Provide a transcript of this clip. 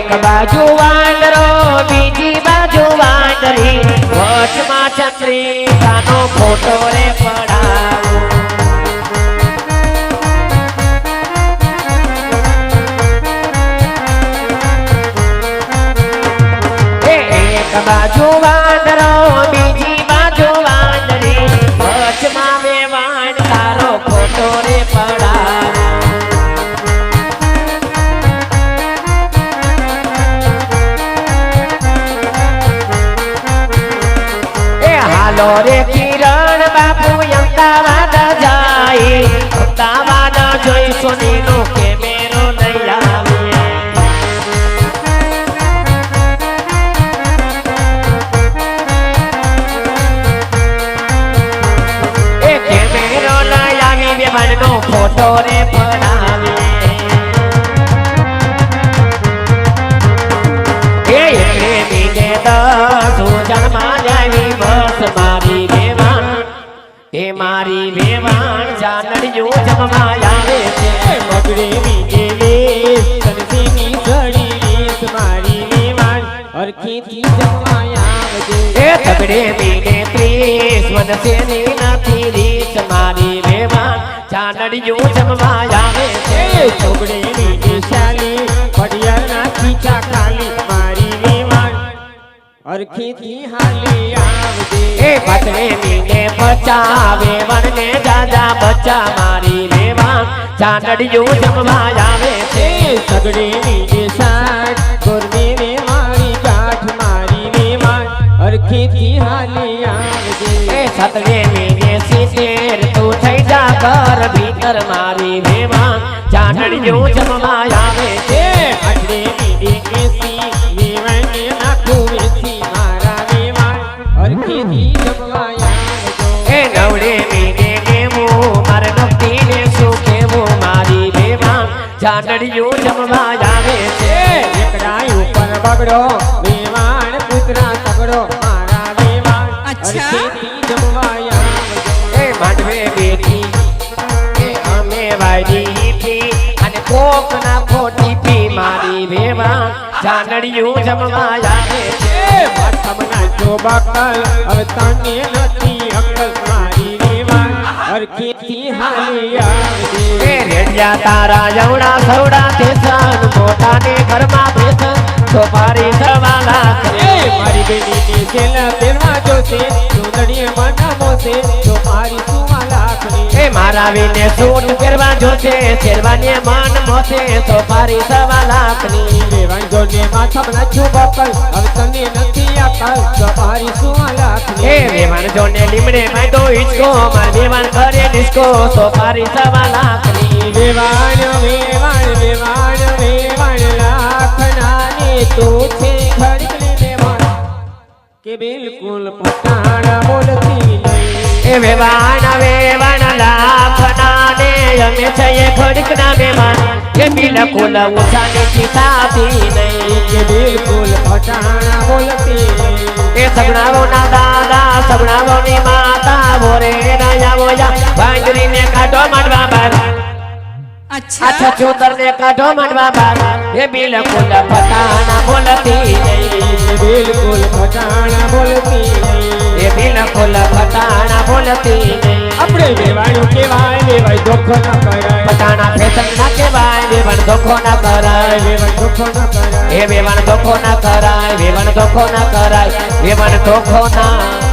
એક બાજુ વાંદરો બીજી બાજુ વાંદરી વચમાં ચંદ્રિકાનો ફોટો રે પડાવો એક બાજુ વાંદરો બીજી બાજુ વાંદરી વચમાં વેવાણ તારો ફોટો રે પડાવો હાલો રે કિરણ બાપુ અમદાવાદ જાય અમદાવાદ જોઈ સોનીનો કેમેરો લઈ આવીએ એ કેમેરો લઈ આવી બેભાનનો ફોટો રે પડાવીએ એ એકરે બીજે 10 જન્મા જાવી બસ મારી વેવાણ એ મારી વેવાણ જાનડિયું જમવા આવે છે બગડે વીજે તનસીની સડી મારી વેવાણ હરખીથી જમવા આવજે એ તગડે મીને 30 વનસેની નથી રીત મારી વેવાણ જાનડિયું જમવા આવે છે ચોગડે વીજે શાલી પડિયાના ખીચા ખાલી મારી વેવાણ હરખીથી હાલી આવજે એ પતરે મીને 50 વેવણને દાદા બચ્ચા મારી વેવાણ જાનડિયું જમવા આવે છે સગડે વીજે 60 ગોરને વે મારી ગાંઠ મારી વેવાણ હરખીથી હાલી આવજે એ સતરે મીને 70 તું થઈ જા ઘર ભીતર મારી વેવાણ જાનડિયું જમવા આવે છે આઠડે વીજે 80 વેવાણને નાખું વેચી મારા વેવાણ હરખીથી જમવા આવજો એ નવડે મીને 90 મારે નક્કીને શું કેવું મારી વેવાણ જાનડિયું જમવા આવે છે એકડાઈ ઉપર બગડો વેવાણ પુત્રા તગડો મારા વેવાણ હરખીથી જમવા આવજો એ માંડવે બેઠી એ અમે વાયડી પી અને કોક ના ખોટી પી મારી વેવાણ જાનડિયું જમવા આવે છે માથામાં નાચો બાકલ હવે તને નથી અક્કલ મારી વેવાણ હરખીથી હાલી આવજે એ રેડિયા તારા જવડા સવડા તેસન મોટા ને ઘરમાં બેસન સોપારી સવાલા એ મારી બેનીની છેલ્લા તેરવા જોશે ચૂંદડીએ મન મોસે તો મારી સુવા લાખની એ મારા વિને સૂટ પહેરવા જોશે શેરવાને મન મોસે સોપારી સવા લાખની વેવાણ જોને માથામાં નાચો બાકલ હવે તને નથી અક્કલ તો મારી સુવા લાખની એ વેવાણ જોને લીમડે માંડો હિચકો માર વેવાણ કરે ડિસ્કો સોપારી સવા લાખની વેવાણ વેવાણ વેવાણ વેવાણ લાખનાને તું છે ખરીદને વેવાણ કે બિલકુલ પટાણા બોલતી નહીં એ વેવાણ લાખના ને અમે છીએ ખડકના વેવાણ એ બિલકુલ ઊંચા નીચી થાતી નહીં કે બિલકુલ પટાણા બોલતી નહીં એ સગણાઓના દાદા સગણાઓની માતા બોરે રાયા બોયા વાંદરીને કાઢો માંડવા બાર अच्छा चोदर ने काઢો માંડવા બાર એ બિલકુલ પટાણા બોલતી નહીં બિલકુલ પટાણા બોલતી નહીં એ બિલકુલ પટાણા બોલતી નહીં આપણે વેવાણું કહેવાય વેવાય ધોખો ન કરાય પટાણા ફેશન ના કહેવાય વેવણ ધોખો ના કરાય વેવાય ધોખો ન કરાય એ વેવણ ધોખો ના કરાય વેવણ ધોખો ના કરાય વેવણ ધોખો ના